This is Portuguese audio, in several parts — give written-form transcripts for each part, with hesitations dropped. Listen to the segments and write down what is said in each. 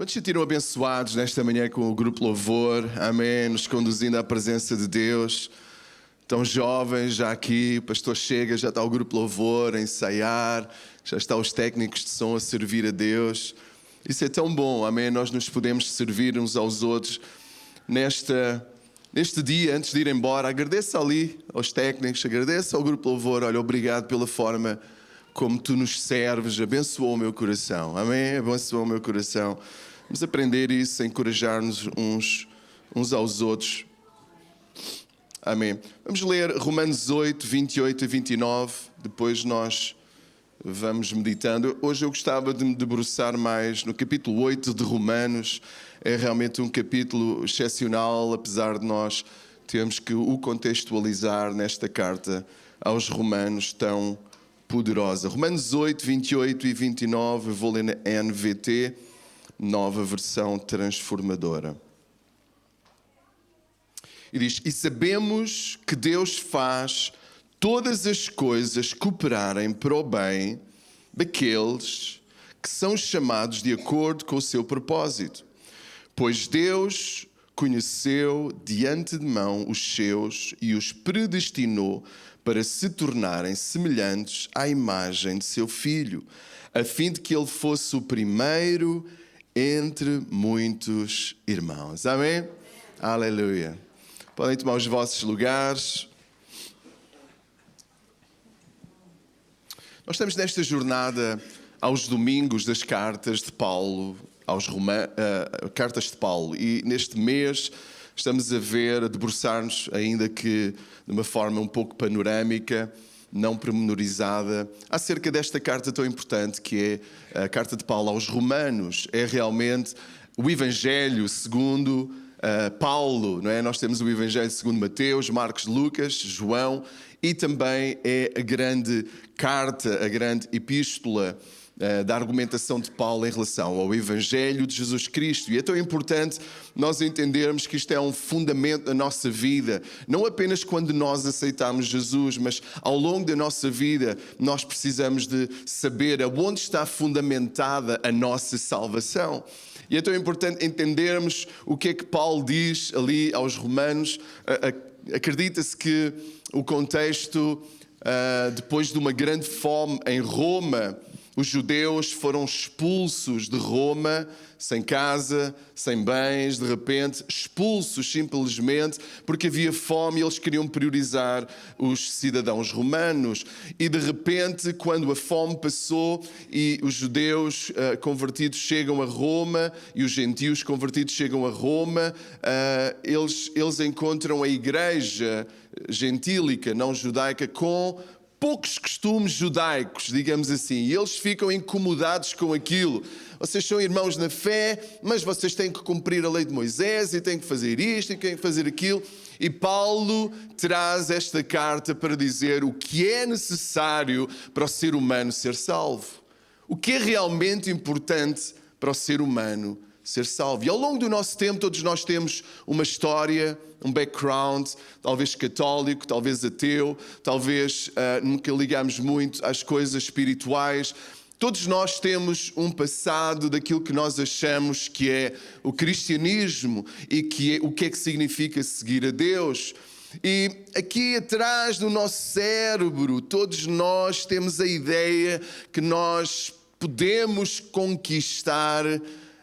Quantos se sentiram abençoados nesta manhã com o Grupo Louvor? Amém, nos conduzindo à presença de Deus. Tão jovens já aqui, o pastor chega, já está o Grupo Louvor a ensaiar, já está os técnicos de som a servir a Deus. Isso é tão bom, amém, nós nos podemos servir uns aos outros. Neste dia, antes de ir embora, agradeça ali aos técnicos, agradeça ao Grupo Louvor. Olha, obrigado pela forma como tu nos serves, abençoou o meu coração, amém? Abençoou o meu coração. Vamos aprender isso, a encorajar-nos uns aos outros. Amém. Vamos ler Romanos 8, 28 e 29, depois nós vamos meditando. Hoje eu gostava de me debruçar mais no capítulo 8 de Romanos. É realmente um capítulo excepcional, apesar de nós termos que o contextualizar nesta carta aos Romanos tão poderosa. Romanos 8, 28 e 29, eu vou ler na NVT, nova versão transformadora. E diz: e sabemos que Deus faz todas as coisas cooperarem para o bem daqueles que são chamados de acordo com o seu propósito. Pois Deus conheceu de antemão os seus e os predestinou para se tornarem semelhantes à imagem de seu Filho, a fim de que ele fosse o primeiro entre muitos irmãos. Amém? Aleluia. Podem tomar os vossos lugares. Nós estamos nesta jornada aos domingos das cartas de Paulo, cartas de Paulo, e neste mês estamos a debruçar-nos, ainda que de uma forma um pouco panorâmica, não pormenorizada, acerca desta carta tão importante que é a carta de Paulo aos Romanos. É realmente o Evangelho segundo Paulo, não é? Nós temos o Evangelho segundo Mateus, Marcos, Lucas, João, e também é a grande carta, a grande epístola da argumentação de Paulo em relação ao Evangelho de Jesus Cristo. E é tão importante nós entendermos que isto é um fundamento da nossa vida, não apenas quando nós aceitamos Jesus, mas ao longo da nossa vida nós precisamos de saber aonde está fundamentada a nossa salvação. E é tão importante entendermos o que é que Paulo diz ali aos Romanos. Acredita-se que o contexto, depois de uma grande fome em Roma, os judeus foram expulsos de Roma, sem casa, sem bens, de repente, expulsos simplesmente porque havia fome e eles queriam priorizar os cidadãos romanos. E de repente, quando a fome passou e os judeus convertidos chegam a Roma e os gentios convertidos chegam a Roma, eles encontram a igreja gentílica, não judaica, com poucos costumes judaicos, digamos assim, e eles ficam incomodados com aquilo. Vocês são irmãos na fé, mas vocês têm que cumprir a lei de Moisés e têm que fazer isto e têm que fazer aquilo. E Paulo traz esta carta para dizer o que é necessário para o ser humano ser salvo. O que é realmente importante para o ser humano ser salvo. E ao longo do nosso tempo, todos nós temos uma história, um background, talvez católico, talvez ateu, talvez nunca ligamos muito às coisas espirituais. Todos nós temos um passado daquilo que nós achamos que é o cristianismo e o que é que significa seguir a Deus. E aqui atrás do nosso cérebro, todos nós temos a ideia que nós podemos conquistar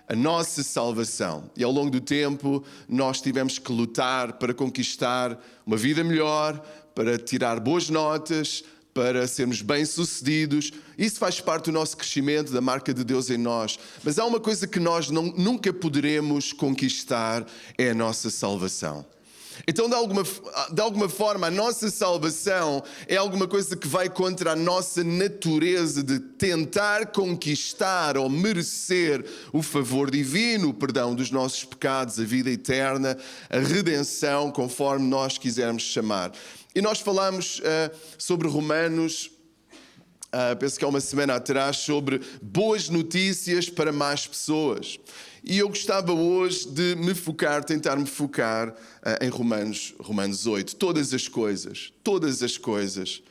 a nossa salvação. E ao longo do tempo nós tivemos que lutar para conquistar uma vida melhor, para tirar boas notas, para sermos bem-sucedidos. Isso faz parte do nosso crescimento, da marca de Deus em nós. Mas há uma coisa que nós nunca poderemos conquistar, é a nossa salvação. Então, de alguma forma, a nossa salvação é alguma coisa que vai contra a nossa natureza de tentar conquistar ou merecer o favor divino, o perdão dos nossos pecados, a vida eterna, a redenção, conforme nós quisermos chamar. E nós falamos sobre Romanos, penso que há uma semana atrás, sobre boas notícias para mais pessoas. E eu gostava hoje de tentar me focar em Romanos 8. Todas as coisas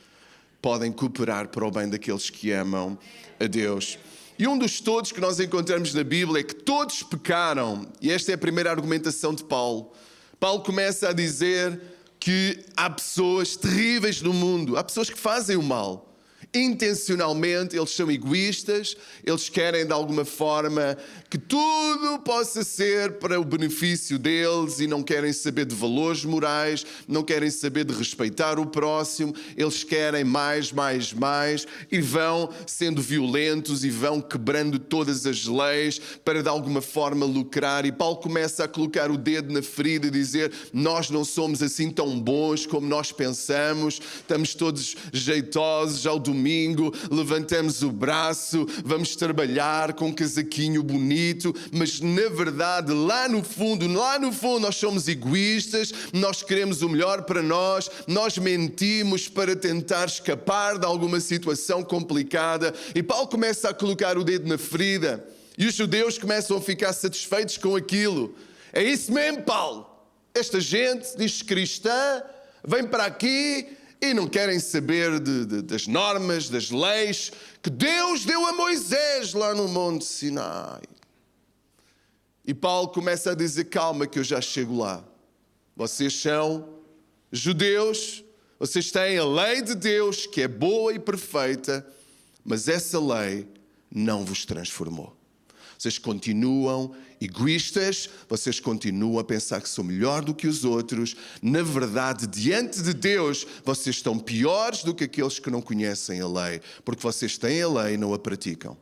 podem cooperar para o bem daqueles que amam a Deus. E um dos todos que nós encontramos na Bíblia é que todos pecaram. E esta é a primeira argumentação de Paulo. Paulo começa a dizer que há pessoas terríveis no mundo, há pessoas que fazem o mal. Intencionalmente, eles são egoístas, eles querem de alguma forma que tudo possa ser para o benefício deles e não querem saber de valores morais, não querem saber de respeitar o próximo, eles querem mais e vão sendo violentos e vão quebrando todas as leis para de alguma forma lucrar. E Paulo começa a colocar o dedo na ferida e dizer: nós não somos assim tão bons como nós pensamos, estamos todos jeitosos ao domingo, levantamos o braço, vamos trabalhar com um casaquinho bonito, mas na verdade lá no fundo nós somos egoístas, nós queremos o melhor para nós mentimos para tentar escapar de alguma situação complicada. E Paulo começa a colocar o dedo na ferida e os judeus começam a ficar satisfeitos com aquilo. É isso mesmo, Paulo, esta gente diz cristã, vem para aqui e não querem saber das normas, das leis que Deus deu a Moisés lá no Monte Sinai. E Paulo começa a dizer: calma que eu já chego lá. Vocês são judeus, vocês têm a lei de Deus que é boa e perfeita, mas essa lei não vos transformou. Vocês continuam egoístas, vocês continuam a pensar que são melhor do que os outros. Na verdade, diante de Deus, vocês estão piores do que aqueles que não conhecem a lei, porque vocês têm a lei e não a praticam.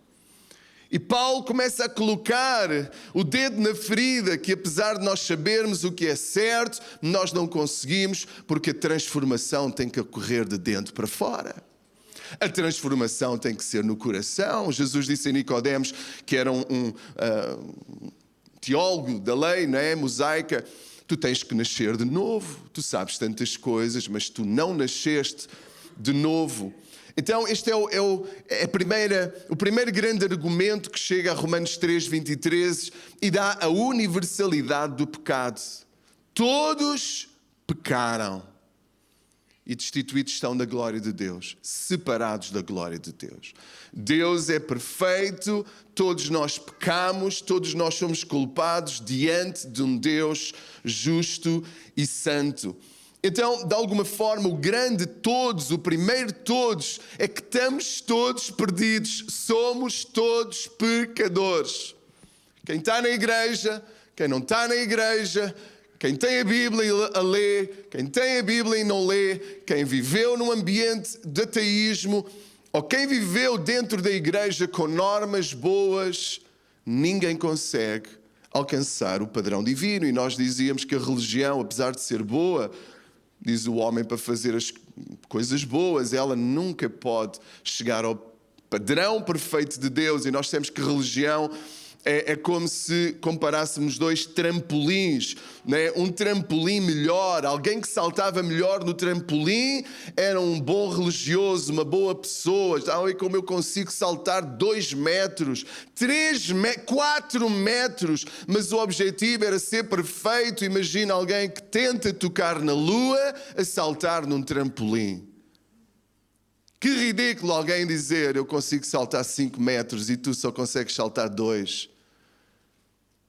E Paulo começa a colocar o dedo na ferida, que apesar de nós sabermos o que é certo, nós não conseguimos, porque a transformação tem que ocorrer de dentro para fora. A transformação tem que ser no coração. Jesus disse a Nicodemos, que era um teólogo da lei, não é? Mosaica: tu tens que nascer de novo. Tu sabes tantas coisas, mas tu não nasceste de novo. Então este é o primeiro grande argumento que chega a Romanos 3:23 e dá a universalidade do pecado. Todos pecaram e destituídos estão da glória de Deus, separados da glória de Deus. Deus é perfeito, todos nós pecamos, todos nós somos culpados diante de um Deus justo e santo. Então, de alguma forma, o grande todos, o primeiro todos, é que estamos todos perdidos, somos todos pecadores. Quem está na igreja, quem não está na igreja, quem tem a Bíblia a ler, quem tem a Bíblia e não lê, quem viveu num ambiente de ateísmo, ou quem viveu dentro da igreja com normas boas, ninguém consegue alcançar o padrão divino. E nós dizíamos que a religião, apesar de ser boa, diz o homem para fazer as coisas boas, ela nunca pode chegar ao padrão perfeito de Deus. E nós temos que religião é como se comparássemos dois trampolins, né? Um trampolim melhor, alguém que saltava melhor no trampolim era um bom religioso, uma boa pessoa. Olha como eu consigo saltar 2 metros, 4 metros, mas o objetivo era ser perfeito. Imagina alguém que tenta tocar na lua a saltar num trampolim. Que ridículo alguém dizer: eu consigo saltar 5 metros e tu só consegues saltar 2.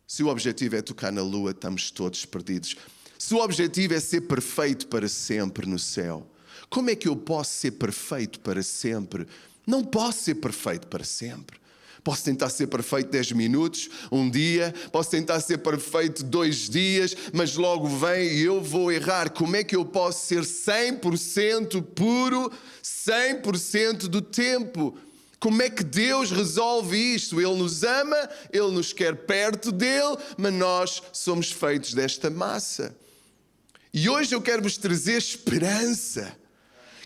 Se o objetivo é tocar na lua, estamos todos perdidos. Se o objetivo é ser perfeito para sempre no céu, como é que eu posso ser perfeito para sempre? Não posso ser perfeito para sempre. Posso tentar ser perfeito 10 minutos, um dia, posso tentar ser perfeito 2 dias, mas logo vem e eu vou errar. Como é que eu posso ser 100% puro, 100% do tempo? Como é que Deus resolve isto? Ele nos ama, Ele nos quer perto dEle, mas nós somos feitos desta massa. E hoje eu quero vos trazer esperança.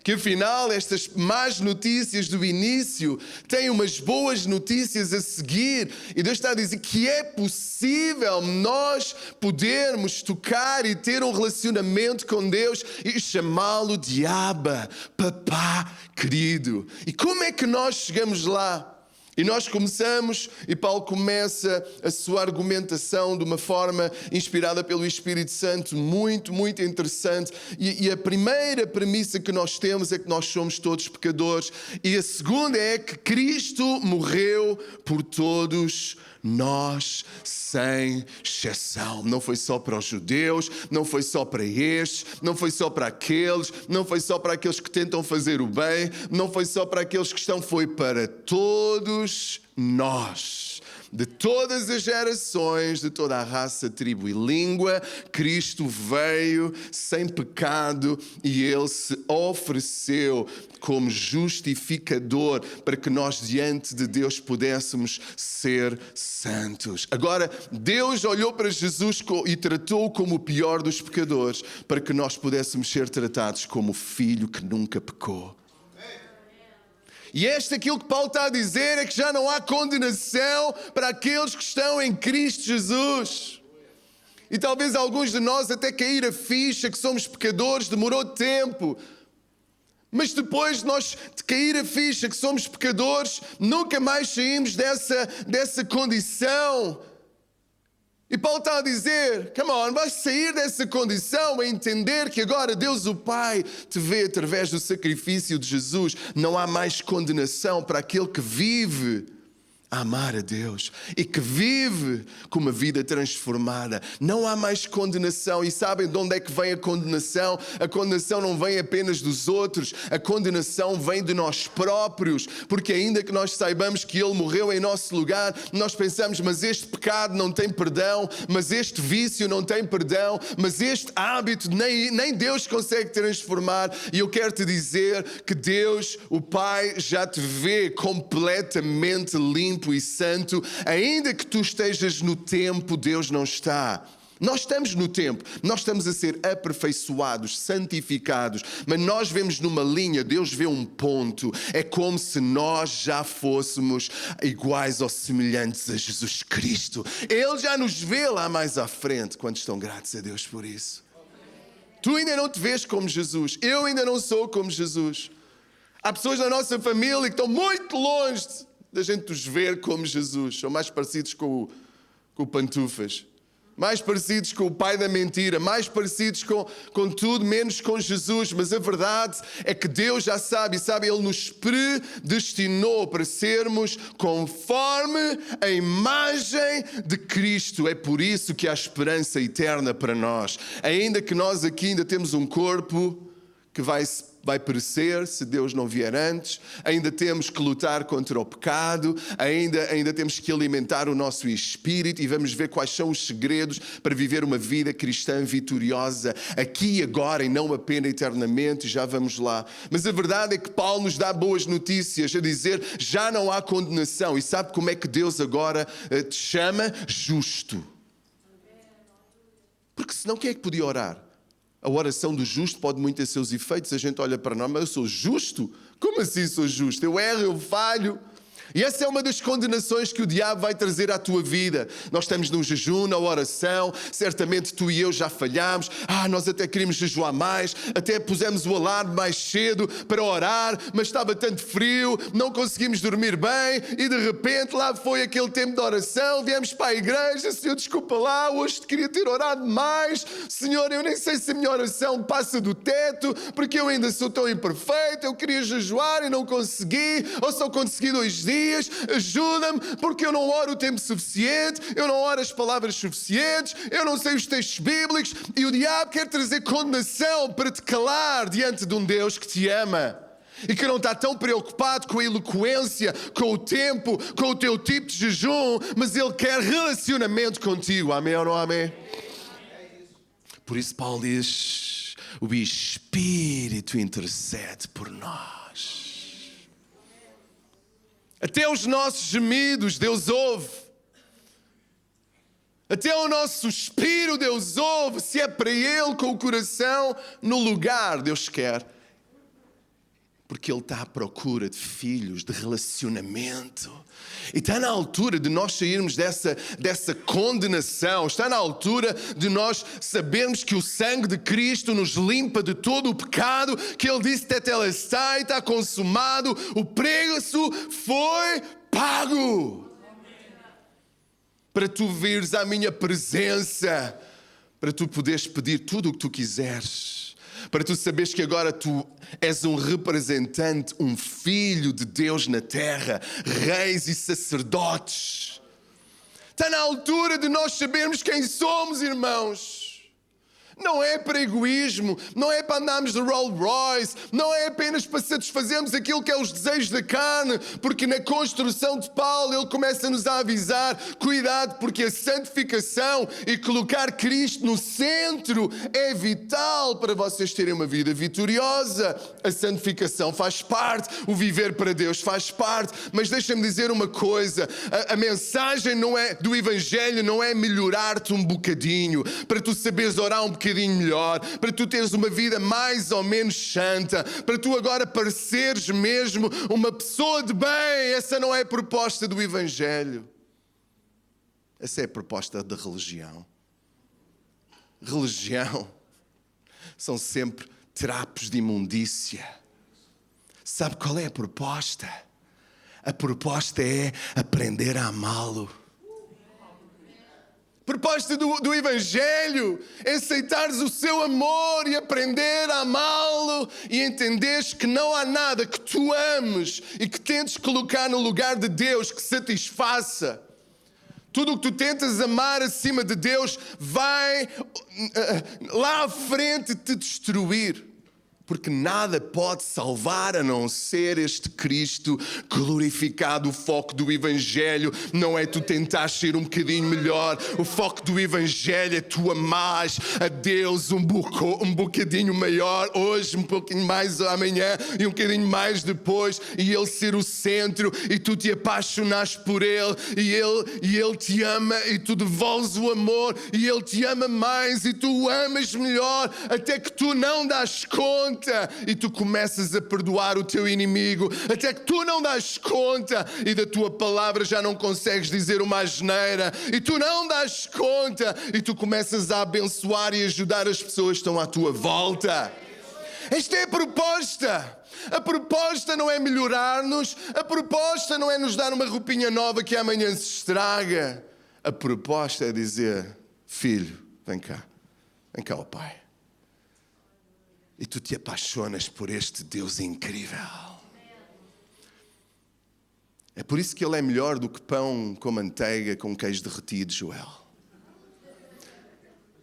Que afinal estas más notícias do início têm umas boas notícias a seguir. E Deus está a dizer que é possível nós podermos tocar e ter um relacionamento com Deus e chamá-lo de Abba, papá querido. E como é que nós chegamos lá? E nós começamos, e Paulo começa a sua argumentação de uma forma inspirada pelo Espírito Santo, muito, muito interessante. E a primeira premissa que nós temos é que nós somos todos pecadores. E a segunda é que Cristo morreu por todos nós, sem exceção. Não foi só para os judeus, não foi só para estes, não foi só para aqueles, não foi só para aqueles que tentam fazer o bem, não foi só para aqueles que estão, foi para todos nós. De todas as gerações, de toda a raça, tribo e língua, Cristo veio sem pecado e Ele se ofereceu como justificador para que nós diante de Deus pudéssemos ser santos. Agora, Deus olhou para Jesus e tratou-o como o pior dos pecadores para que nós pudéssemos ser tratados como o filho que nunca pecou. E aquilo que Paulo está a dizer é que já não há condenação para aqueles que estão em Cristo Jesus. E talvez alguns de nós até cair a ficha que somos pecadores, demorou tempo. Mas depois de nós cair a ficha que somos pecadores, nunca mais saímos dessa condição. E Paulo está a dizer, come on, vais sair dessa condição a entender que agora Deus o Pai te vê através do sacrifício de Jesus. Não há mais condenação para aquele que vive a amar a Deus e que vive com uma vida transformada. Não há mais condenação. E sabem de onde é que vem a condenação? A condenação não vem apenas dos outros, a condenação vem de nós próprios, porque ainda que nós saibamos que Ele morreu em nosso lugar, nós pensamos, mas este pecado não tem perdão, mas este vício não tem perdão, mas este hábito nem Deus consegue transformar. E eu quero te dizer que Deus, o Pai, já te vê completamente limpo e santo. Ainda que tu estejas no tempo, Deus não está. Nós estamos no tempo, nós estamos a ser aperfeiçoados, santificados, mas nós vemos numa linha, Deus vê um ponto. É como se nós já fôssemos iguais ou semelhantes a Jesus Cristo. Ele já nos vê lá mais à frente. Quantos estão gratos a Deus por isso? Tu ainda não te vês como Jesus, eu ainda não sou como Jesus. Há pessoas na nossa família que estão muito longe da gente os ver como Jesus. São mais parecidos com o Pantufas, mais parecidos com o pai da mentira, mais parecidos com tudo menos com Jesus. Mas a verdade é que Deus já sabe, Ele nos predestinou para sermos conforme a imagem de Cristo. É por isso que há esperança eterna para nós. Ainda que nós aqui ainda temos um corpo que vai perecer se Deus não vier antes, ainda temos que lutar contra o pecado, ainda temos que alimentar o nosso espírito e vamos ver quais são os segredos para viver uma vida cristã vitoriosa aqui e agora e não apenas eternamente. Já vamos lá. Mas a verdade é que Paulo nos dá boas notícias a dizer, já não há condenação. E sabe como é que Deus agora te chama? Justo. Porque senão quem é que podia orar? A oração do justo pode muito ter seus efeitos. A gente olha para nós, mas eu sou justo? Como assim sou justo? Eu erro, eu falho. E essa é uma das condenações que o diabo vai trazer à tua vida. Nós estamos num jejum, na oração, certamente tu e eu já falhámos. Nós até queríamos jejuar mais, até pusemos o alarme mais cedo para orar, mas estava tanto frio, não conseguimos dormir bem e de repente lá foi aquele tempo de oração, viemos para a igreja, Senhor, desculpa lá, hoje te queria ter orado mais. Senhor, eu nem sei se a minha oração passa do teto, porque eu ainda sou tão imperfeito, eu queria jejuar e não consegui, ou só consegui 2 dias. Ajuda-me, porque eu não oro o tempo suficiente, eu não oro as palavras suficientes, eu não sei os textos bíblicos, e o diabo quer trazer condenação para te calar diante de um Deus que te ama e que não está tão preocupado com a eloquência, com o tempo, com o teu tipo de jejum, mas ele quer relacionamento contigo. Amém ou não amém? Por isso Paulo diz, o Espírito intercede por nós. Até os nossos gemidos Deus ouve. Até o nosso suspiro Deus ouve. Se é para Ele com o coração no lugar, Deus quer. Porque Ele está à procura de filhos, de relacionamento. E está na altura de nós sairmos dessa condenação. Está na altura de nós sabermos que o sangue de Cristo nos limpa de todo o pecado. Que Ele disse, tetelestai, está consumado. O preço foi pago para tu vires à minha presença, para tu poderes pedir tudo o que tu quiseres, para tu saberes que agora tu és um representante, um filho de Deus na terra, reis e sacerdotes. Está na altura de nós sabermos quem somos, irmãos. Não é para egoísmo, não é para andarmos de Rolls Royce, não é apenas para satisfazermos aquilo que é os desejos da carne, porque na construção de Paulo ele começa-nos a avisar, cuidado, porque a santificação e colocar Cristo no centro é vital para vocês terem uma vida vitoriosa. A santificação faz parte, o viver para Deus faz parte, mas deixa-me dizer uma coisa, a mensagem não é, do Evangelho não é melhorar-te um bocadinho, para tu saberes orar um bocadinho melhor, para tu teres uma vida mais ou menos santa, para tu agora pareceres mesmo uma pessoa de bem. Essa não é a proposta do Evangelho. Essa é a proposta da religião. Religião são sempre trapos de imundícia. Sabe qual é a proposta? A proposta é aprender a amá-lo. A proposta do Evangelho é aceitares o seu amor e aprender a amá-lo e entenderes que não há nada que tu ames e que tentes colocar no lugar de Deus que satisfaça. Tudo o que tu tentas amar acima de Deus vai lá à frente te destruir. Porque nada pode salvar a não ser este Cristo glorificado. O foco do Evangelho não é tu tentar ser um bocadinho melhor. O foco do Evangelho é tu amares a Deus um bocadinho maior hoje, um pouquinho mais amanhã e um bocadinho mais depois, e Ele ser o centro e tu te apaixonares por Ele e Ele te ama e tu devolves o amor e Ele te ama mais e tu o amas melhor até que tu não dás conta e tu começas a perdoar o teu inimigo, até que tu não dás conta e da tua palavra já não consegues dizer uma asneira e tu não dás conta e tu começas a abençoar e ajudar as pessoas que estão à tua volta. Esta é a proposta. A proposta não é melhorar-nos, a proposta não é nos dar uma roupinha nova que amanhã se estraga. A proposta é dizer: filho, vem cá ao Pai. E tu te apaixonas por este Deus incrível. É por isso que Ele é melhor do que pão com manteiga, com queijo derretido, Joel.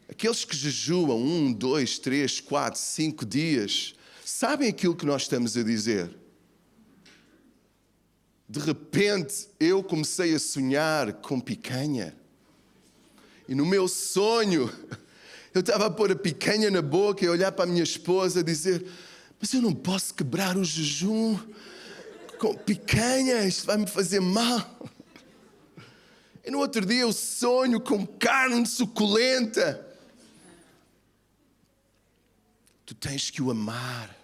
Aqueles que jejuam 1, 2, 3, 4, 5 dias, sabem aquilo que nós estamos a dizer? De repente, eu comecei a sonhar com picanha. E no meu sonho, eu estava a pôr a picanha na boca e a olhar para a minha esposa a dizer: mas eu não posso quebrar o jejum com picanha, isto vai me fazer mal. E no outro dia eu sonho com carne suculenta. Tu tens que o amar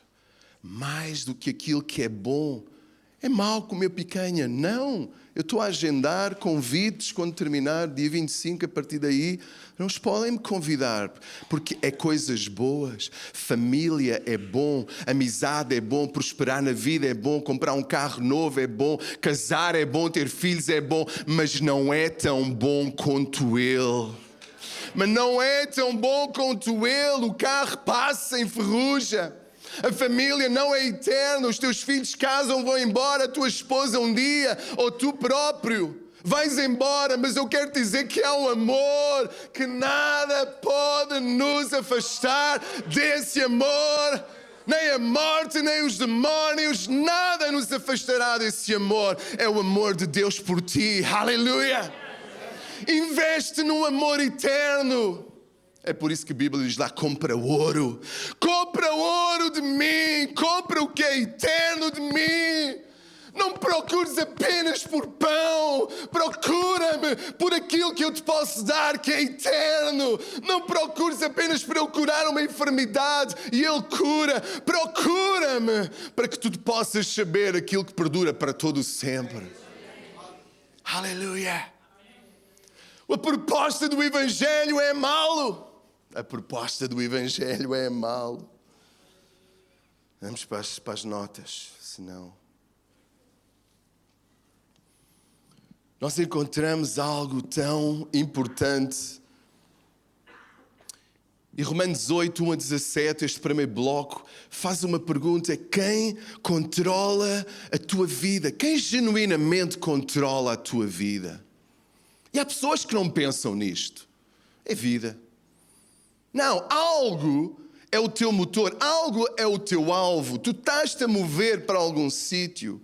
mais do que aquilo que é bom. É mau comer picanha? Não. Eu estou a agendar convites quando terminar, dia 25, a partir daí. Não podem me convidar, porque é coisas boas. Família é bom, amizade é bom, prosperar na vida é bom, comprar um carro novo é bom, casar é bom, ter filhos é bom, mas não é tão bom quanto Ele. Mas não é tão bom quanto Ele. O carro passa, enferruja. A família não é eterna. Os teus filhos casam, vão embora, a tua esposa um dia, ou tu próprio vais embora, mas eu quero te dizer que há um amor que nada pode nos afastar desse amor. Nem a morte, nem os demónios, nada nos afastará desse amor. É o amor de Deus por ti. Aleluia! Investe num amor eterno. É por isso que a Bíblia diz lá: compra ouro. Compra ouro de mim. Compra o que é eterno de mim. Não procures apenas por pão. Procura-me por aquilo que eu te posso dar, que é eterno. Não procures apenas para eu curar uma enfermidade e Ele cura. Procura-me para que tu possas saber aquilo que perdura para todo o sempre. Aleluia. A proposta do Evangelho é amá-lo. A proposta do Evangelho é amá-lo. Vamos para as notas, senão... nós encontramos algo tão importante. E Romanos 8, 1 a 17, este primeiro bloco, faz uma pergunta: quem controla a tua vida? Quem genuinamente controla a tua vida? E há pessoas que não pensam nisto. É vida. Não, algo é o teu motor, algo é o teu alvo. Tu estás-te a mover para algum sítio.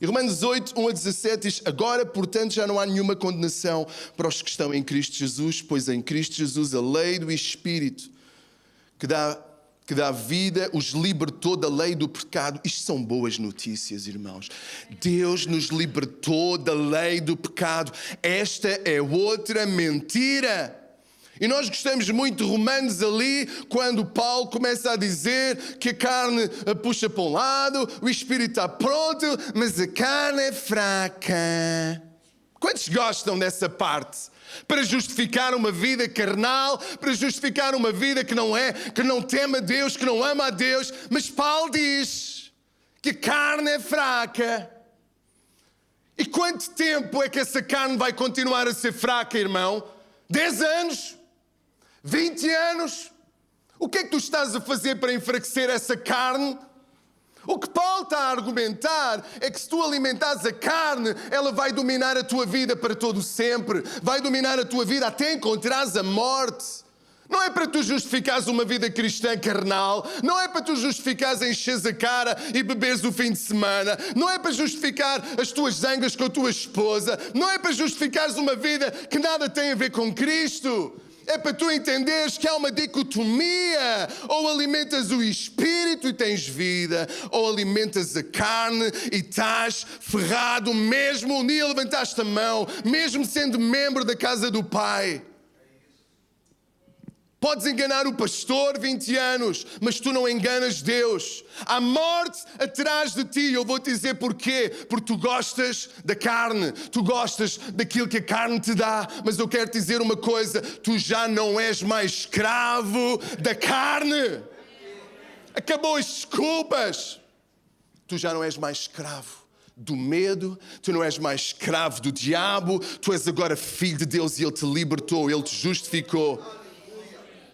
E Romanos 8, 1 a 17 diz: agora, portanto, já não há nenhuma condenação para os que estão em Cristo Jesus, pois em Cristo Jesus a lei do Espírito que dá vida os libertou da lei do pecado. Isto são boas notícias, irmãos. Deus nos libertou da lei do pecado. Esta é outra mentira. E nós gostamos muito de Romanos ali, quando Paulo começa a dizer que a carne puxa para um lado, o espírito está pronto, mas a carne é fraca. Quantos gostam dessa parte? Para justificar uma vida carnal, para justificar uma vida que não teme a Deus, que não ama a Deus. Mas Paulo diz que a carne é fraca. E quanto tempo é que essa carne vai continuar a ser fraca, irmão? 10 anos? 20 anos? O que é que tu estás a fazer para enfraquecer essa carne? O que Paulo está a argumentar é que se tu alimentares a carne, ela vai dominar a tua vida para todo sempre. Vai dominar a tua vida até encontrares a morte. Não é para tu justificares uma vida cristã carnal. Não é para tu justificares encheres a cara e beberes o fim de semana. Não é para justificar as tuas zangas com a tua esposa. Não é para justificares uma vida que nada tem a ver com Cristo. É para tu entenderes que há uma dicotomia. Ou alimentas o espírito e tens vida, ou alimentas a carne e estás ferrado. Mesmo um dia levantaste a mão, mesmo sendo membro da casa do Pai. Podes enganar o pastor 20 anos, mas tu não enganas Deus. Há morte atrás de ti. Eu vou te dizer porquê. Porque tu gostas da carne. Tu gostas daquilo que a carne te dá. Mas eu quero te dizer uma coisa. Tu já não és mais escravo da carne. Acabou as desculpas. Tu já não és mais escravo do medo. Tu não és mais escravo do diabo. Tu és agora filho de Deus e Ele te libertou. Ele te justificou.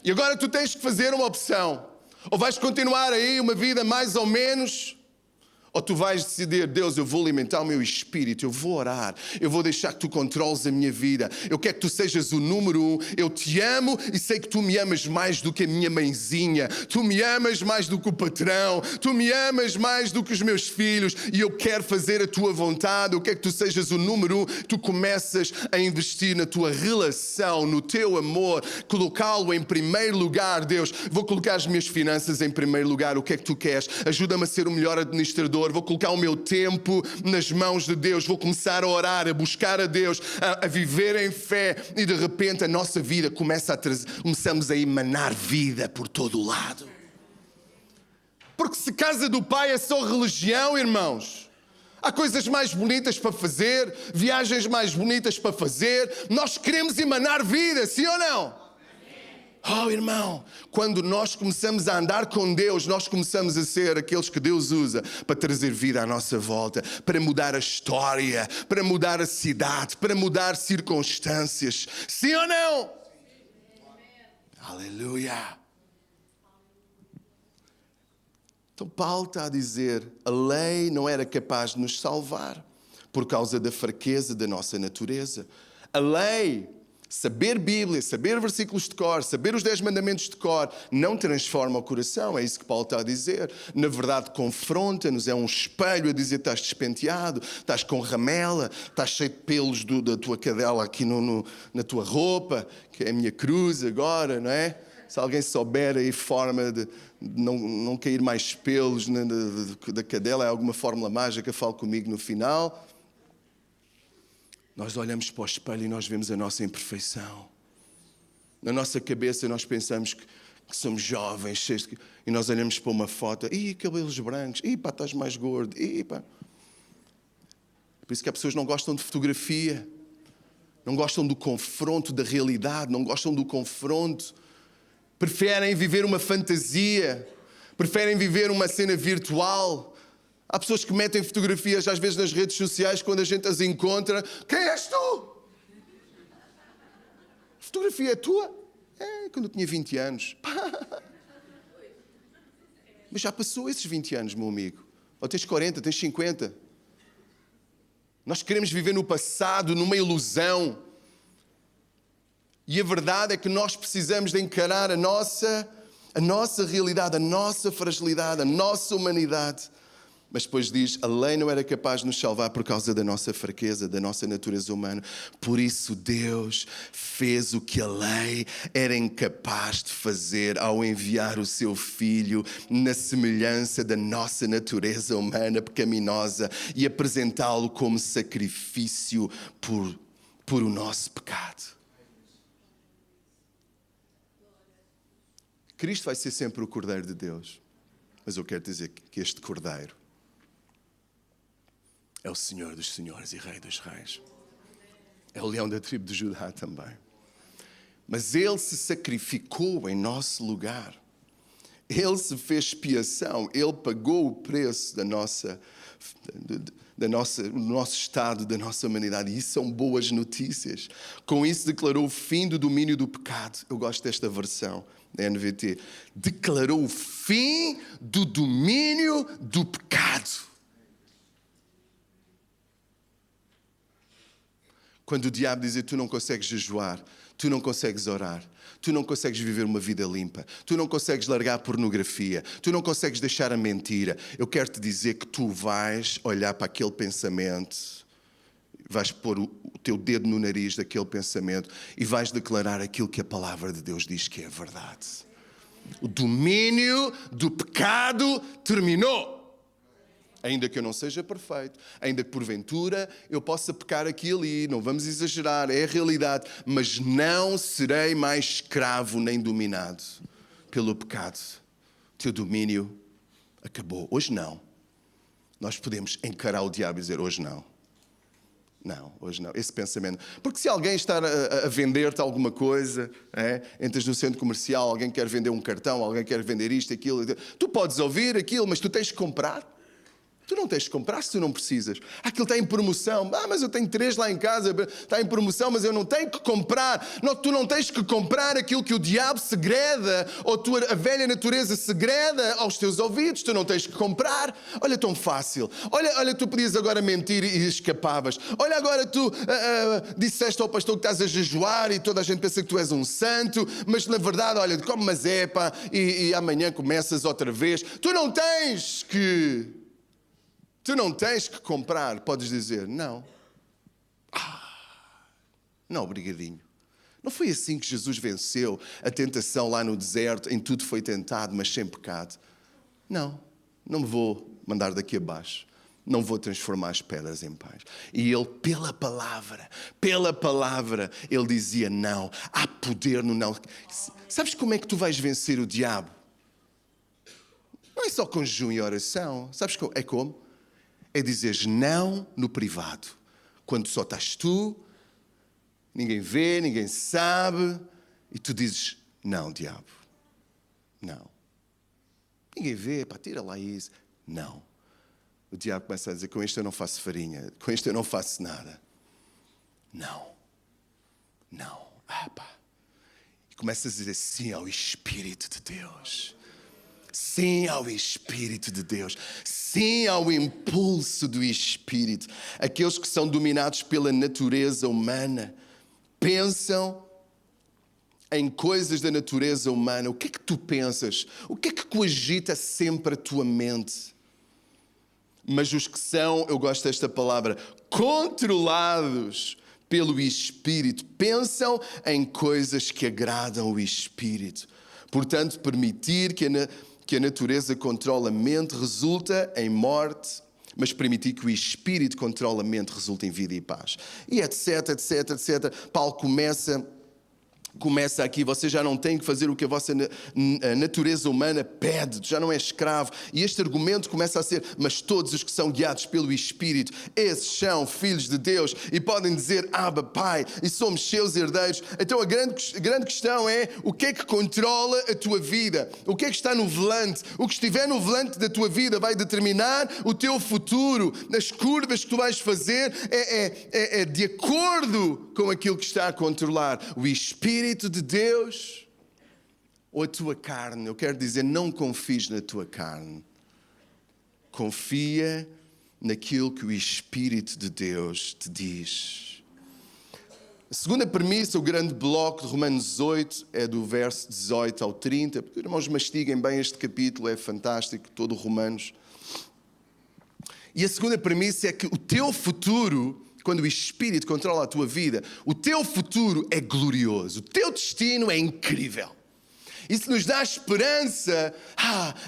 E agora tu tens que fazer uma opção. Ou vais continuar aí uma vida mais ou menos, ou tu vais decidir: Deus, eu vou alimentar o meu espírito, eu vou orar, eu vou deixar que tu controles a minha vida. Eu quero que tu sejas o número 1. Eu te amo e sei que tu me amas mais do que a minha mãezinha. Tu me amas mais do que o patrão. Tu me amas mais do que os meus filhos. E eu quero fazer a tua vontade. Eu quero que tu sejas o número 1. Tu começas a investir na tua relação, no teu amor, colocá-lo em primeiro lugar. Deus, vou colocar as minhas finanças em primeiro lugar. O que é que tu queres? Ajuda-me a ser o melhor administrador. Vou colocar o meu tempo nas mãos de Deus. Vou começar a orar, a buscar a Deus, a viver em fé. E de repente a nossa vida começamos a emanar vida por todo o lado. Porque se casa do Pai é só religião, irmãos, há coisas mais bonitas para fazer, viagens mais bonitas para fazer. Nós queremos emanar vida, sim ou não? Oh, irmão, quando nós começamos a andar com Deus, nós começamos a ser aqueles que Deus usa para trazer vida à nossa volta, para mudar a história, para mudar a cidade, para mudar circunstâncias. Sim ou não? Aleluia. Então Paulo está a dizer: a lei não era capaz de nos salvar por causa da fraqueza da nossa natureza. A lei, saber Bíblia, saber versículos de cor, saber os 10 mandamentos de cor, não transforma o coração. É isso que Paulo está a dizer. Na verdade, confronta-nos, é um espelho a dizer: estás despenteado, estás com ramela, estás cheio de pelos da tua cadela aqui na tua roupa, que é a minha cruz agora, não é? Se alguém souber aí forma de não cair mais pelos da cadela, é alguma fórmula mágica, fale comigo no final. Nós olhamos para o espelho e nós vemos a nossa imperfeição. Na nossa cabeça nós pensamos que somos jovens, cheios e nós olhamos para uma foto: ih, cabelos brancos, ih, pá, estás mais gordo, ih, pá. Por isso que as pessoas não gostam de fotografia, não gostam do confronto da realidade, não gostam do confronto. Preferem viver uma fantasia, preferem viver uma cena virtual. Há pessoas que metem fotografias às vezes nas redes sociais, quando a gente as encontra. Quem és tu? A fotografia é tua? É, quando eu tinha 20 anos. Mas já passou esses 20 anos, meu amigo. Ou tens 40, tens 50. Nós queremos viver no passado, numa ilusão. E a verdade é que nós precisamos de encarar a nossa realidade, a nossa fragilidade, a nossa humanidade. Mas depois diz, a lei não era capaz de nos salvar por causa da nossa fraqueza, da nossa natureza humana. Por isso Deus fez o que a lei era incapaz de fazer ao enviar o seu Filho na semelhança da nossa natureza humana pecaminosa e apresentá-lo como sacrifício por o nosso pecado. Cristo vai ser sempre o Cordeiro de Deus. Mas eu quero dizer que este Cordeiro é o Senhor dos Senhores e Rei dos Reis. É o leão da tribo de Judá também. Mas Ele se sacrificou em nosso lugar. Ele se fez expiação. Ele pagou o preço do nosso estado, da nossa humanidade. E isso são boas notícias. Com isso declarou o fim do domínio do pecado. Eu gosto desta versão da NVT. Declarou o fim do domínio do pecado. Quando o diabo diz, tu não consegues jejuar, tu não consegues orar, tu não consegues viver uma vida limpa, tu não consegues largar a pornografia, tu não consegues deixar a mentira, eu quero te dizer que tu vais olhar para aquele pensamento, vais pôr o teu dedo no nariz daquele pensamento e vais declarar aquilo que a palavra de Deus diz que é verdade. O domínio do pecado terminou. Ainda que eu não seja perfeito, ainda que porventura eu possa pecar aqui e ali, não vamos exagerar, é a realidade, mas não serei mais escravo nem dominado pelo pecado. O teu domínio acabou. Hoje não. Nós podemos encarar o diabo e dizer, hoje não. Não, hoje não. Esse pensamento. Porque se alguém está a vender-te alguma coisa, entras no centro comercial, alguém quer vender um cartão, alguém quer vender isto, aquilo, tu podes ouvir aquilo, mas tu tens que comprar. Tu não tens de comprar se tu não precisas. Aquilo está em promoção. Mas eu tenho 3 lá em casa. Está em promoção, mas eu não tenho que comprar. Não, tu não tens que comprar aquilo que o diabo segreda ou a velha natureza segreda aos teus ouvidos. Tu não tens que comprar. Olha, tão fácil. Olha, tu podias agora mentir e escapavas. Olha, agora tu disseste ao pastor que estás a jejuar e toda a gente pensa que tu és um santo, mas na verdade, olha, come uma zepa e amanhã começas outra vez. Tu não tens que comprar, podes dizer, não. Não, obrigadinho. Não foi assim que Jesus venceu a tentação lá no deserto, em tudo foi tentado, mas sem pecado. Não me vou mandar daqui abaixo. Não vou transformar as pedras em pães. E ele, pela palavra, ele dizia não. Há poder no não. Sabes como é que tu vais vencer o diabo? Não é só com jejum e oração. Sabes como? É como? É dizeres não no privado. Quando só estás tu, ninguém vê, ninguém sabe, e tu dizes, não, diabo, não. Ninguém vê, tira lá isso. Não. O diabo começa a dizer, com isto eu não faço farinha, com isto eu não faço nada. Não. E começas a dizer sim ao Espírito de Deus. Sim ao Espírito de Deus. Sim ao impulso do Espírito. Aqueles que são dominados pela natureza humana pensam em coisas da natureza humana. O que é que tu pensas? O que é que cogita sempre a tua mente? Mas os que são, eu gosto desta palavra, controlados pelo Espírito, pensam em coisas que agradam o Espírito. Portanto, permitir que a natureza controle a mente resulta em morte, mas permitir que o Espírito controle a mente resulta em vida e paz. E etc. Paulo começa Começa aqui, você já não tem que fazer o que a vossa natureza humana pede, já não é escravo. E este argumento começa a ser, mas todos os que são guiados pelo Espírito, esses são filhos de Deus e podem dizer, Abba, Pai, e somos seus herdeiros. Então a grande questão é, o que é que controla a tua vida? O que é que está no volante? O que estiver no volante da tua vida vai determinar o teu futuro. As curvas que tu vais fazer é de acordo com aquilo que está a controlar. O Espírito de Deus ou a tua carne. Eu quero dizer, não confies na tua carne. Confia naquilo que o Espírito de Deus te diz. A segunda premissa, o grande bloco de Romanos 8, é do verso 18 ao 30. Porque, irmãos, mastiguem bem este capítulo, é fantástico, todo Romanos. E a segunda premissa é que o teu futuro, quando o Espírito controla a tua vida, o teu futuro é glorioso, o teu destino é incrível. Isso nos dá esperança,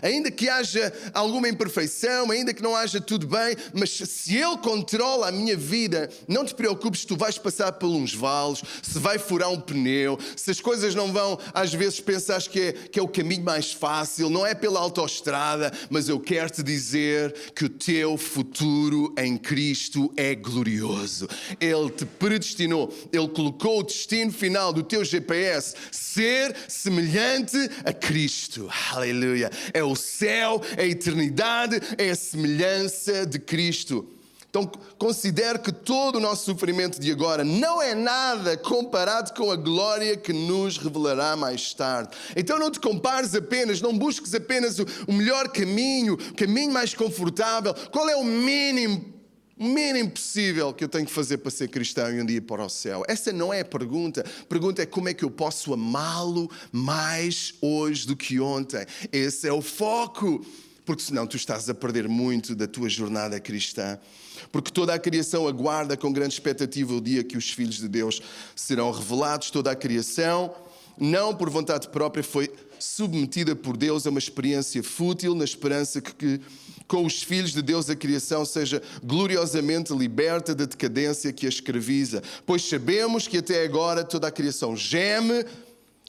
ainda que haja alguma imperfeição, ainda que não haja tudo bem, mas se Ele controla a minha vida, não te preocupes se tu vais passar por uns vales, se vai furar um pneu, se as coisas não vão, às vezes pensas que é o caminho mais fácil, não é pela autoestrada, mas eu quero te dizer que o teu futuro em Cristo é glorioso. Ele te predestinou, Ele colocou o destino final do teu GPS, ser semelhante a Cristo. Aleluia. É o céu, é a eternidade, é a semelhança de Cristo. Então, considere que todo o nosso sofrimento de agora não é nada comparado com a glória que nos revelará mais tarde. Então, não te compares apenas, não busques apenas o melhor caminho, o caminho mais confortável. Qual é o mínimo possível que eu tenho que fazer para ser cristão e um dia ir para o céu? Essa não é a pergunta. A pergunta é como é que eu posso amá-lo mais hoje do que ontem. Esse é o foco. Porque senão tu estás a perder muito da tua jornada cristã. Porque toda a criação aguarda com grande expectativa o dia que os filhos de Deus serão revelados. Toda a criação, não por vontade própria, foi submetida por Deus a uma experiência fútil, na esperança que com os filhos de Deus a criação seja gloriosamente liberta da decadência que a escraviza. Pois sabemos que até agora toda a criação geme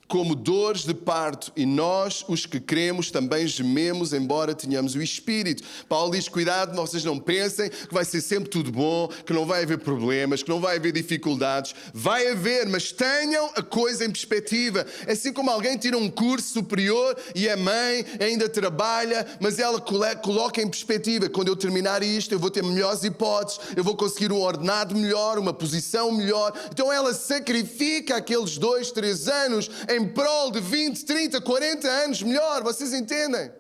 como dores de parto, e nós, os que cremos, também gememos, embora tenhamos o Espírito. Paulo diz, cuidado, vocês não pensem que vai ser sempre tudo bom, que não vai haver problemas, que não vai haver dificuldades. Vai haver, mas tenham a coisa em perspectiva. Assim como alguém tira um curso superior e é mãe, ainda trabalha, mas ela coloca em perspectiva, quando eu terminar isto, eu vou ter melhores hipóteses, eu vou conseguir um ordenado melhor, uma posição melhor. Então ela sacrifica aqueles 2, 3 anos em prol de 20, 30, 40 anos melhor, vocês entendem?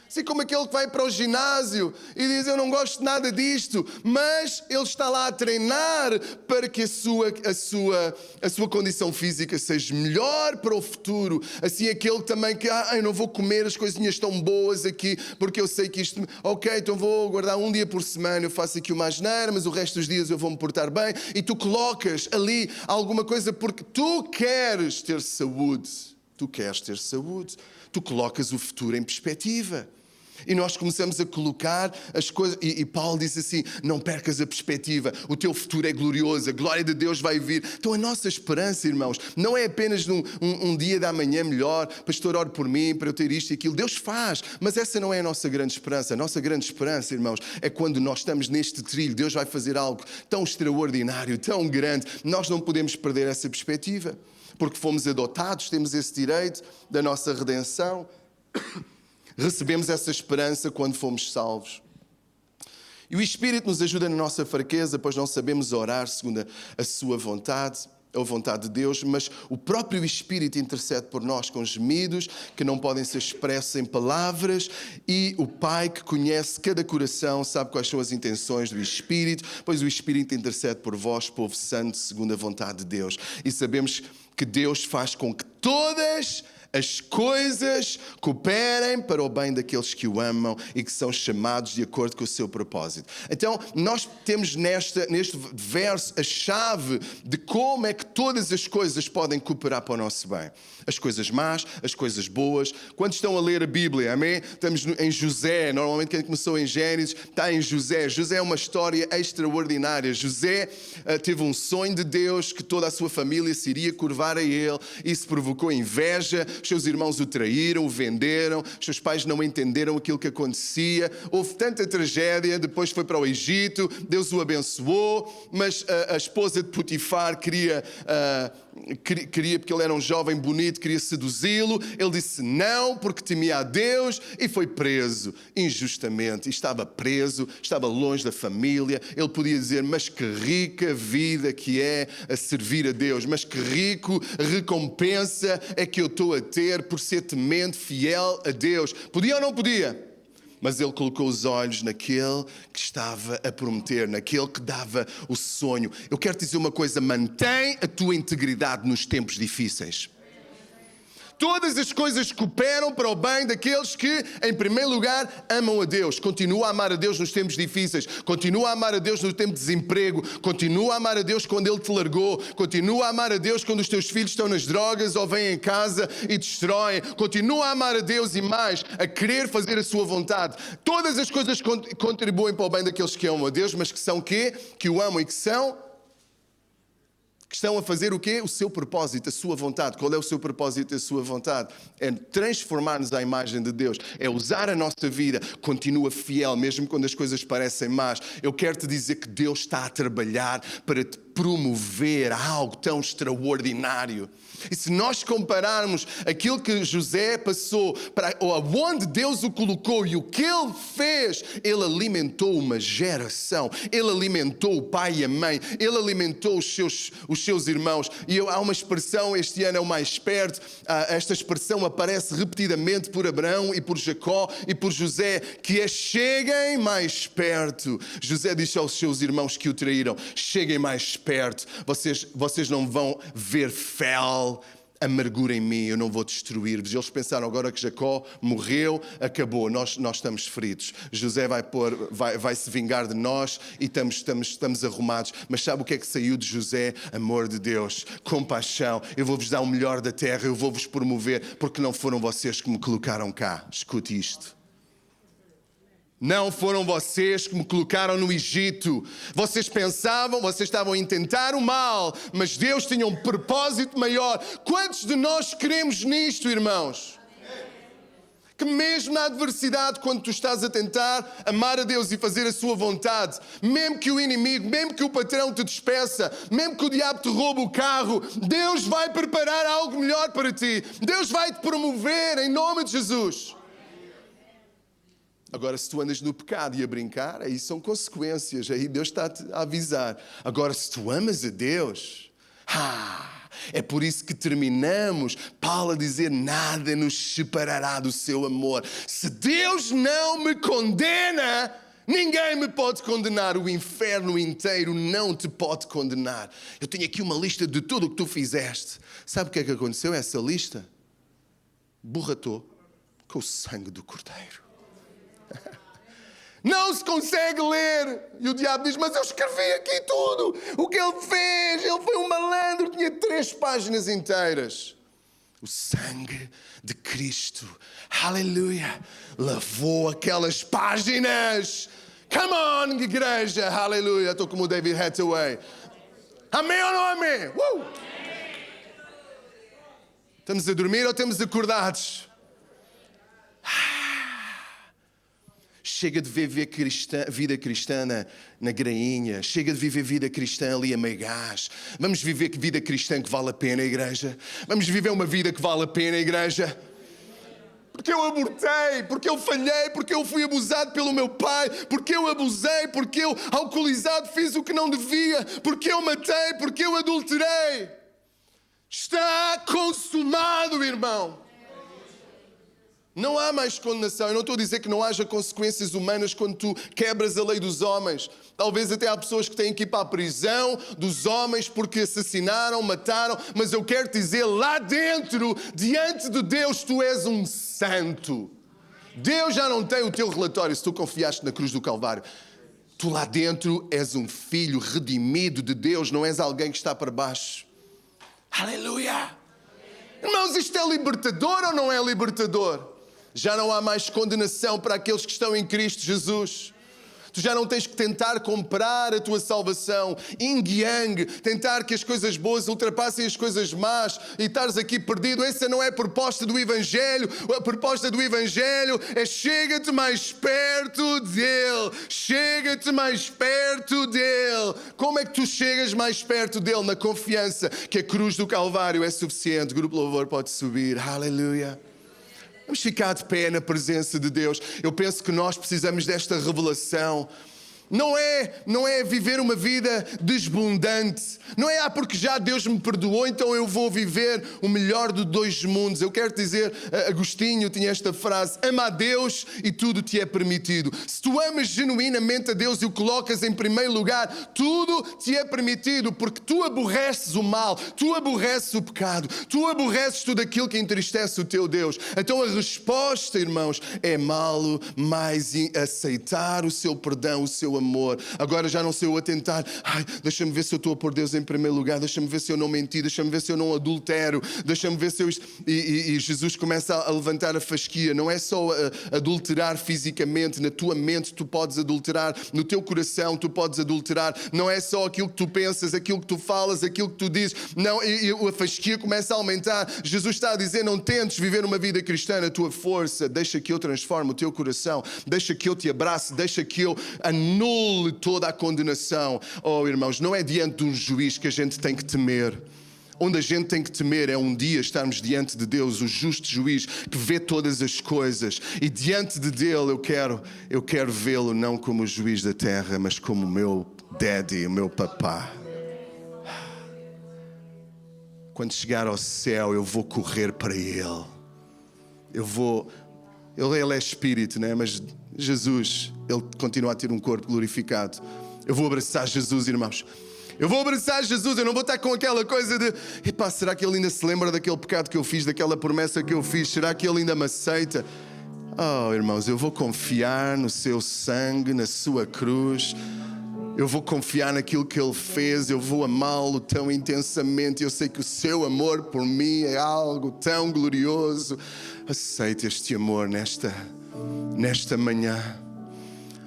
Assim como aquele que vai para o ginásio e diz, eu não gosto nada disto, mas ele está lá a treinar para que a sua condição física seja melhor para o futuro. Assim aquele também que, eu não vou comer as coisinhas tão boas aqui, porque eu sei que isto, ok, então vou guardar um dia por semana, eu faço aqui uma asneira, mas o resto dos dias eu vou me portar bem. E tu colocas ali alguma coisa porque tu queres ter saúde. Tu queres ter saúde. Tu colocas o futuro em perspectiva. E nós começamos a colocar as coisas, e Paulo diz assim, não percas a perspectiva, o teu futuro é glorioso, a glória de Deus vai vir. Então a nossa esperança, irmãos, não é apenas um dia da manhã melhor, pastor, ore por mim, para eu ter isto e aquilo. Deus faz, mas essa não é a nossa grande esperança. A nossa grande esperança, irmãos, é quando nós estamos neste trilho, Deus vai fazer algo tão extraordinário, tão grande. Nós não podemos perder essa perspectiva, porque fomos adotados, temos esse direito da nossa redenção. Recebemos essa esperança quando fomos salvos. E o Espírito nos ajuda na nossa fraqueza, pois não sabemos orar segundo a sua vontade, a vontade de Deus, mas o próprio Espírito intercede por nós com gemidos que não podem ser expressos em palavras, e o Pai que conhece cada coração sabe quais são as intenções do Espírito, pois o Espírito intercede por vós, povo santo, segundo a vontade de Deus. E sabemos que Deus faz com que todas as coisas cooperem para o bem daqueles que o amam e que são chamados de acordo com o seu propósito. Então, nós temos neste verso a chave de como é que todas as coisas podem cooperar para o nosso bem. As coisas más, as coisas boas. Quando estão a ler a Bíblia, amém? Estamos em José, normalmente quem começou em Gênesis está em José. José é uma história extraordinária. José teve um sonho de Deus que toda a sua família se iria curvar a ele. Isso provocou inveja. Os seus irmãos o traíram, o venderam, os seus pais não entenderam aquilo que acontecia. Houve tanta tragédia, depois foi para o Egito, Deus o abençoou, mas a esposa de Potifar queria, porque ele era um jovem bonito, queria seduzi-lo. Ele disse não, porque temia a Deus, e foi preso injustamente. E estava preso, estava longe da família. Ele podia dizer, mas que rica vida que é a servir a Deus, mas que rico recompensa é que eu estou a ter por ser temente, fiel a Deus. Podia ou não podia? Mas ele colocou os olhos naquele que estava a prometer, naquele que dava o sonho. Eu quero te dizer uma coisa, mantém a tua integridade nos tempos difíceis. Todas as coisas cooperam para o bem daqueles que, em primeiro lugar, amam a Deus. Continua a amar a Deus nos tempos difíceis. Continua a amar a Deus no tempo de desemprego. Continua a amar a Deus quando Ele te largou. Continua a amar a Deus quando os teus filhos estão nas drogas ou vêm em casa e destroem. Continua a amar a Deus e mais, a querer fazer a sua vontade. Todas as coisas contribuem para o bem daqueles que amam a Deus, mas que são quê? Que o amam e que estão a fazer o quê? O seu propósito, a sua vontade. Qual é o seu propósito, a sua vontade? É transformar-nos à imagem de Deus. É usar a nossa vida. Continua fiel, mesmo quando as coisas parecem más. Eu quero te dizer que Deus está a trabalhar para te promover algo tão extraordinário. E se nós compararmos aquilo que José passou, para onde Deus o colocou e o que ele fez, ele alimentou uma geração, ele alimentou o pai e a mãe, ele alimentou os seus irmãos. E há uma expressão, este ano é o mais perto, esta expressão aparece repetidamente por Abraão e por Jacó e por José, que é cheguem mais perto. José disse aos seus irmãos que o traíram, cheguem mais perto, vocês não vão ver fel, amargura em mim, eu não vou destruir-vos. Eles pensaram agora que Jacó morreu, acabou, nós estamos feridos. José vai se vingar de nós e estamos arrumados. Mas sabe o que é que saiu de José? Amor de Deus, compaixão. Eu vou-vos dar o melhor da terra, eu vou-vos promover, porque não foram vocês que me colocaram cá. Escute isto. Não foram vocês que me colocaram no Egito. Vocês estavam a intentar o mal, mas Deus tinha um propósito maior. Quantos de nós queremos nisto, irmãos? Que mesmo na adversidade, quando tu estás a tentar amar a Deus e fazer a sua vontade, mesmo que o inimigo, mesmo que o patrão te despeça, mesmo que o diabo te roube o carro, Deus vai preparar algo melhor para ti. Deus vai te promover em nome de Jesus. Agora, se tu andas no pecado e a brincar, aí são consequências, aí Deus está-te a avisar. Agora, se tu amas a Deus, é por isso que terminamos Paulo a dizer, nada nos separará do seu amor. Se Deus não me condena, ninguém me pode condenar. O inferno inteiro não te pode condenar. Eu tenho aqui uma lista de tudo o que tu fizeste. Sabe o que é que aconteceu? Essa lista borratou com o sangue do Cordeiro. Não se consegue ler. E o diabo diz, mas eu escrevi aqui tudo. O que ele fez, ele foi um malandro. Tinha 3 páginas inteiras. O sangue de Cristo, aleluia, lavou aquelas páginas. Come on, igreja, aleluia. Estou como o David Hathaway. Amém ou não amém? Estamos a dormir ou estamos acordados? Chega de viver vida cristã na grainha. Chega de viver vida cristã ali a meio gás. Vamos viver vida cristã que vale a pena, igreja. Vamos viver uma vida que vale a pena, igreja. Porque eu abortei, porque eu falhei, porque eu fui abusado pelo meu pai, porque eu abusei, porque eu, alcoolizado, fiz o que não devia, porque eu matei, porque eu adulterei. Está consumado, irmão. Não há mais condenação. Eu não estou a dizer que não haja consequências humanas quando tu quebras a lei dos homens. Talvez até há pessoas que têm que ir para a prisão dos homens porque assassinaram, mataram. Mas eu quero te dizer, lá dentro, diante de Deus, tu és um santo. Deus já não tem o teu relatório se tu confiaste na cruz do Calvário. Tu lá dentro és um filho redimido de Deus, não és alguém que está para baixo. Aleluia! Irmãos, isto é libertador ou não é libertador? Já não há mais condenação para aqueles que estão em Cristo Jesus. Tu já não tens que tentar comprar a tua salvação, yin-yang, tentar que as coisas boas ultrapassem as coisas más e estares aqui perdido. Essa não é a proposta do Evangelho. A proposta do Evangelho é chega-te mais perto dEle. Chega-te mais perto dEle. Como é que tu chegas mais perto dEle? Na confiança que a cruz do Calvário é suficiente. O grupo Louvor pode subir. Aleluia. Vamos ficar de pé na presença de Deus. Eu penso que nós precisamos desta revelação. Não é viver uma vida desbundante. Não é, porque já Deus me perdoou, então eu vou viver o melhor de dois mundos. Eu quero dizer, Agostinho tinha esta frase: ama a Deus e tudo te é permitido. Se tu amas genuinamente a Deus e o colocas em primeiro lugar, tudo te é permitido, porque tu aborreces o mal, tu aborreces o pecado, tu aborreces tudo aquilo que entristece o teu Deus. Então a resposta, irmãos, é amá-lo mais e aceitar o seu perdão, o seu amor. Agora já não sou eu a tentar, deixa-me ver se eu estou a pôr Deus em primeiro lugar, deixa-me ver se eu não menti, deixa-me ver se eu não adultero, deixa-me ver se eu... E Jesus começa a levantar a fasquia. Não é só adulterar fisicamente, na tua mente tu podes adulterar, no teu coração tu podes adulterar. Não é só aquilo que tu pensas, aquilo que tu falas, aquilo que tu dizes. Não, e a fasquia começa a aumentar. Jesus está a dizer, não tentes viver uma vida cristã na tua força, deixa que eu transforme o teu coração, deixa que eu te abrace, deixa que eu anule toda a condenação. Oh, irmãos, não é diante de um juiz que a gente tem que temer. Onde a gente tem que temer é um dia estarmos diante de Deus, o justo juiz que vê todas as coisas. E diante de Dele eu quero vê-lo não como o juiz da terra, mas como o meu daddy, o meu papá. Quando chegar ao céu, eu vou correr para Ele. Ele é espírito, né? Mas Jesus, Ele continua a ter um corpo glorificado. Eu vou abraçar Jesus, irmãos. Eu vou abraçar Jesus. Eu não vou estar com aquela coisa de será que Ele ainda se lembra daquele pecado que eu fiz, daquela promessa que eu fiz? Será que Ele ainda me aceita? Oh, irmãos, eu vou confiar no seu sangue, na sua cruz. Eu vou confiar naquilo que Ele fez. Eu vou amá-lo tão intensamente. Eu sei que o seu amor por mim é algo tão glorioso. Aceite este amor nesta manhã.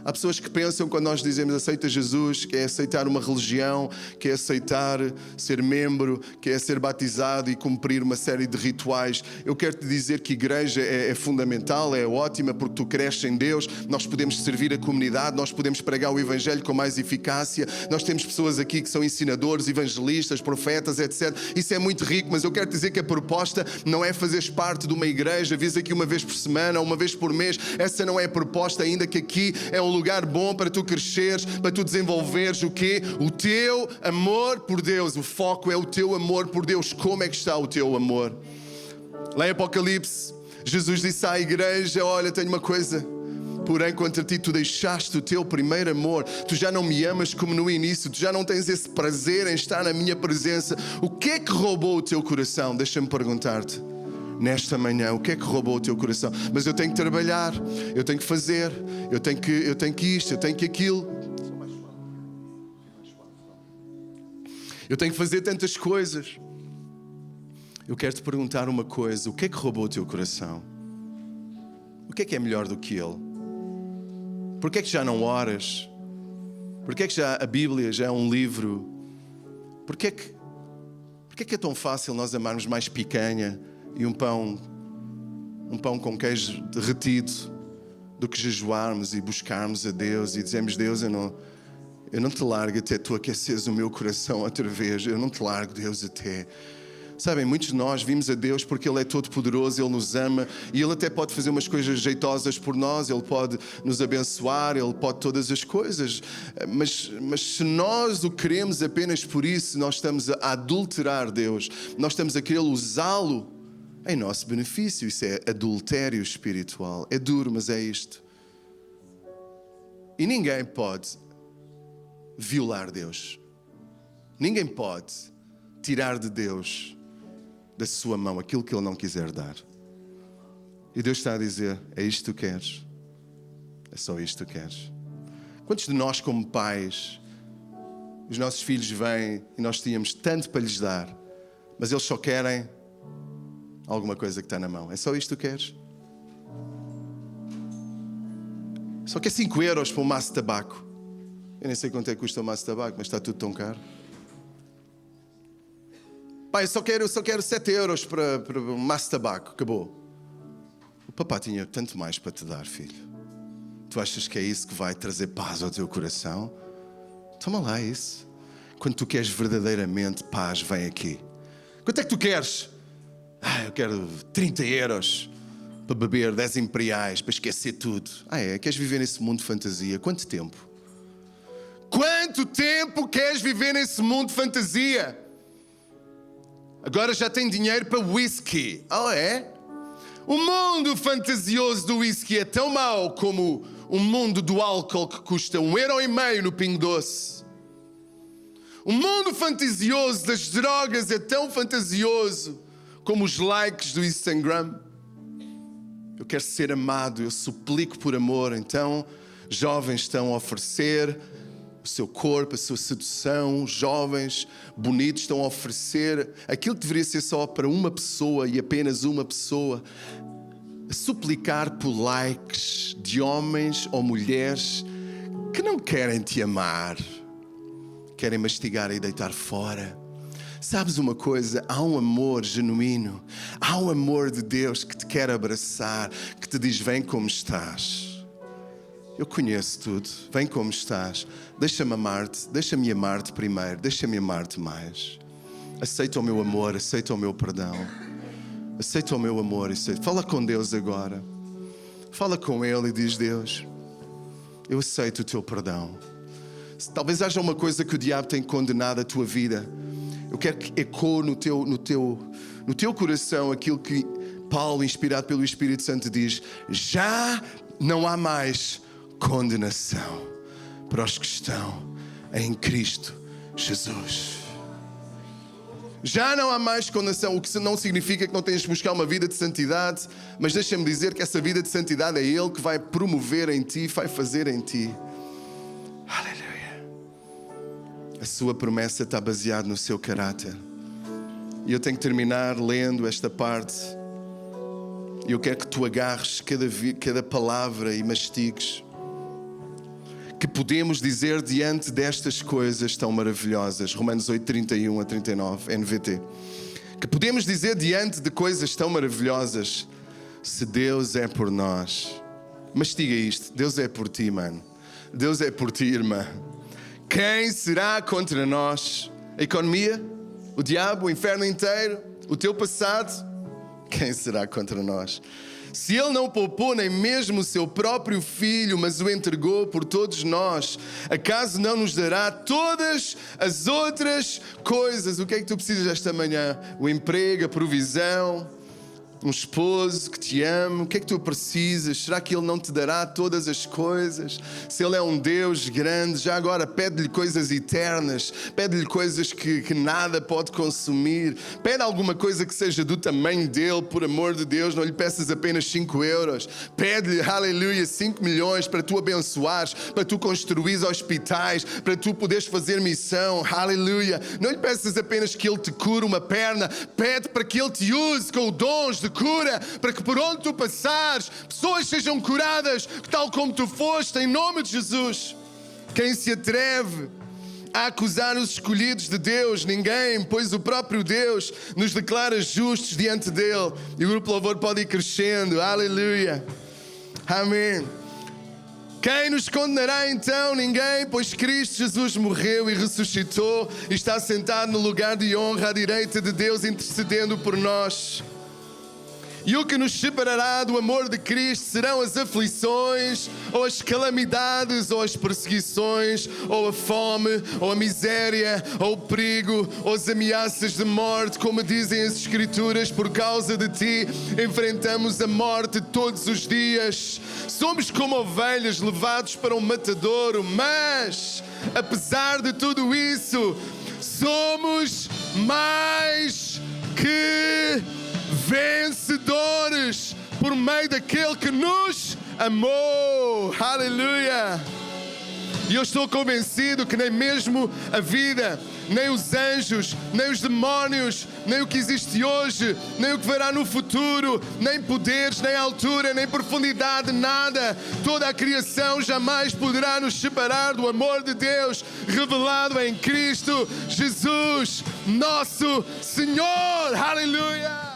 Há pessoas que pensam, quando nós dizemos aceita Jesus, que é aceitar uma religião, que é aceitar ser membro, que é ser batizado e cumprir uma série de rituais. Eu quero te dizer que a igreja é fundamental, é ótima, porque tu cresces em Deus. Nós podemos servir a comunidade, nós podemos pregar o Evangelho com mais eficácia. Nós temos pessoas aqui que são ensinadores, evangelistas, profetas, etc. Isso é muito rico, mas eu quero te dizer que a proposta não é fazeres parte de uma igreja, vires aqui uma vez por semana ou uma vez por mês. Essa não é a proposta, ainda que aqui é um lugar bom para tu cresceres, para tu desenvolveres o quê? O teu amor por Deus. O foco é o teu amor por Deus. Como é que está o teu amor? Lá em Apocalipse, Jesus disse à igreja: olha, tenho uma coisa, porém contra ti tu deixaste o teu primeiro amor. Tu já não me amas como no início, tu já não tens esse prazer em estar na minha presença. O que é que roubou o teu coração? Deixa-me perguntar-te nesta manhã, o que é que roubou o teu coração? Mas eu tenho que trabalhar, eu tenho que fazer, eu tenho que isto, eu tenho que aquilo. Eu tenho que fazer tantas coisas. Eu quero te perguntar uma coisa: o que é que roubou o teu coração? O que é melhor do que Ele? Por que é que já não oras? Por que é que já a Bíblia já é um livro? Por que é que é tão fácil nós amarmos mais picanha e um pão com queijo derretido do que jejuarmos e buscarmos a Deus e dizermos: Deus, eu não te largo até tu aqueceres o meu coração outra vez. Eu não te largo, Deus, até... Sabem, muitos de nós vimos a Deus porque Ele é todo poderoso, Ele nos ama e Ele até pode fazer umas coisas jeitosas por nós, Ele pode nos abençoar, Ele pode todas as coisas, mas se nós o queremos apenas por isso, nós estamos a adulterar Deus, nós estamos a querer usá-lo em nosso benefício. Isso é adultério espiritual. É duro, mas é isto. E ninguém pode violar Deus. Ninguém pode tirar de Deus da sua mão aquilo que Ele não quiser dar. E Deus está a dizer, é isto que tu queres. É só isto que tu queres. Quantos de nós como pais, os nossos filhos vêm e nós tínhamos tanto para lhes dar, mas eles só querem alguma coisa que está na mão. É só isto que tu queres? Só quer 5 euros para um maço de tabaco. Eu nem sei quanto é que custa um maço de tabaco, mas está tudo tão caro. Pai, eu só quero 7 euros para um maço de tabaco. Acabou. O papá tinha tanto mais para te dar, filho. Tu achas que é isso que vai trazer paz ao teu coração? Toma lá isso. Quando tu queres verdadeiramente paz, vem aqui. Quanto é que tu queres? Eu quero 30 euros para beber 10 imperiais, para esquecer tudo. Queres viver nesse mundo de fantasia? Quanto tempo? Quanto tempo queres viver nesse mundo de fantasia? Agora já tem dinheiro para whisky. O mundo fantasioso do whisky é tão mau como o mundo do álcool que custa 1,5 € no Pingo Doce. O mundo fantasioso das drogas é tão fantasioso como os likes do Instagram. Eu quero ser amado, eu suplico por amor. Então, jovens estão a oferecer o seu corpo, a sua sedução. Jovens bonitos estão a oferecer aquilo que deveria ser só para uma pessoa e apenas uma pessoa, a suplicar por likes de homens ou mulheres que não querem te amar, querem mastigar e deitar fora. Sabes uma coisa? Há um amor genuíno, há um amor de Deus que te quer abraçar, que te diz, vem como estás. Eu conheço tudo, vem como estás. Deixa-me amar-te, deixa-me amar-te primeiro, deixa-me amar-te mais. Aceita o meu amor, aceita o meu perdão. Aceita o meu amor. Fala com Deus agora. Fala com Ele e diz, Deus, eu aceito o teu perdão. Talvez haja uma coisa que o diabo tem condenado a tua vida. Eu quero que ecoe no teu coração aquilo que Paulo, inspirado pelo Espírito Santo, diz. Já não há mais condenação para os que estão em Cristo Jesus. Já não há mais condenação, o que não significa que não tens de buscar uma vida de santidade, mas deixa-me dizer que essa vida de santidade é Ele que vai promover em ti, vai fazer em ti. Aleluia. A sua promessa está baseada no seu caráter. E eu tenho que terminar lendo esta parte. E eu quero que tu agarres cada palavra e mastigues. Que podemos dizer diante destas coisas tão maravilhosas. Romanos 8, 31 a 39, NVT. Que podemos dizer diante de coisas tão maravilhosas. Se Deus é por nós. Mastiga isto. Deus é por ti, mano. Deus é por ti, irmã. Quem será contra nós? A economia? O diabo? O inferno inteiro? O teu passado? Quem será contra nós? Se Ele não poupou nem mesmo o seu próprio Filho, mas o entregou por todos nós, acaso não nos dará todas as outras coisas? O que é que tu precisas esta manhã? O emprego, a provisão, um esposo que te ama. O que é que tu precisas? Será que Ele não te dará todas as coisas? Se Ele é um Deus grande, já agora pede-lhe coisas eternas, pede-lhe coisas que nada pode consumir. Pede alguma coisa que seja do tamanho dele, por amor de Deus. Não lhe peças apenas 5 euros. Pede-lhe, aleluia, 5 milhões para tu abençoares, para tu construires hospitais, para tu poderes fazer missão, aleluia. Não lhe peças apenas que Ele te cure uma perna. Pede para que Ele te use com dons de cura, para que por onde tu passares, pessoas sejam curadas, tal como tu foste, em nome de Jesus. Quem se atreve a acusar os escolhidos de Deus? Ninguém, pois o próprio Deus nos declara justos diante dele. E o grupo Louvor pode ir crescendo, aleluia, amém. Quem nos condenará então? Ninguém, pois Cristo Jesus morreu e ressuscitou e está sentado no lugar de honra à direita de Deus, intercedendo por nós. E o que nos separará do amor de Cristo serão as aflições, ou as calamidades, ou as perseguições, ou a fome, ou a miséria, ou o perigo, ou as ameaças de morte, como dizem as Escrituras, por causa de ti enfrentamos a morte todos os dias. Somos como ovelhas levados para um matadouro, mas, apesar de tudo isso, somos mais que vencedores por meio daquele que nos amou. Aleluia! E eu estou convencido que nem mesmo a vida, nem os anjos, nem os demónios, nem o que existe hoje, nem o que verá no futuro, nem poderes, nem altura, nem profundidade, nada, toda a criação jamais poderá nos separar do amor de Deus revelado em Cristo Jesus, nosso Senhor. Aleluia!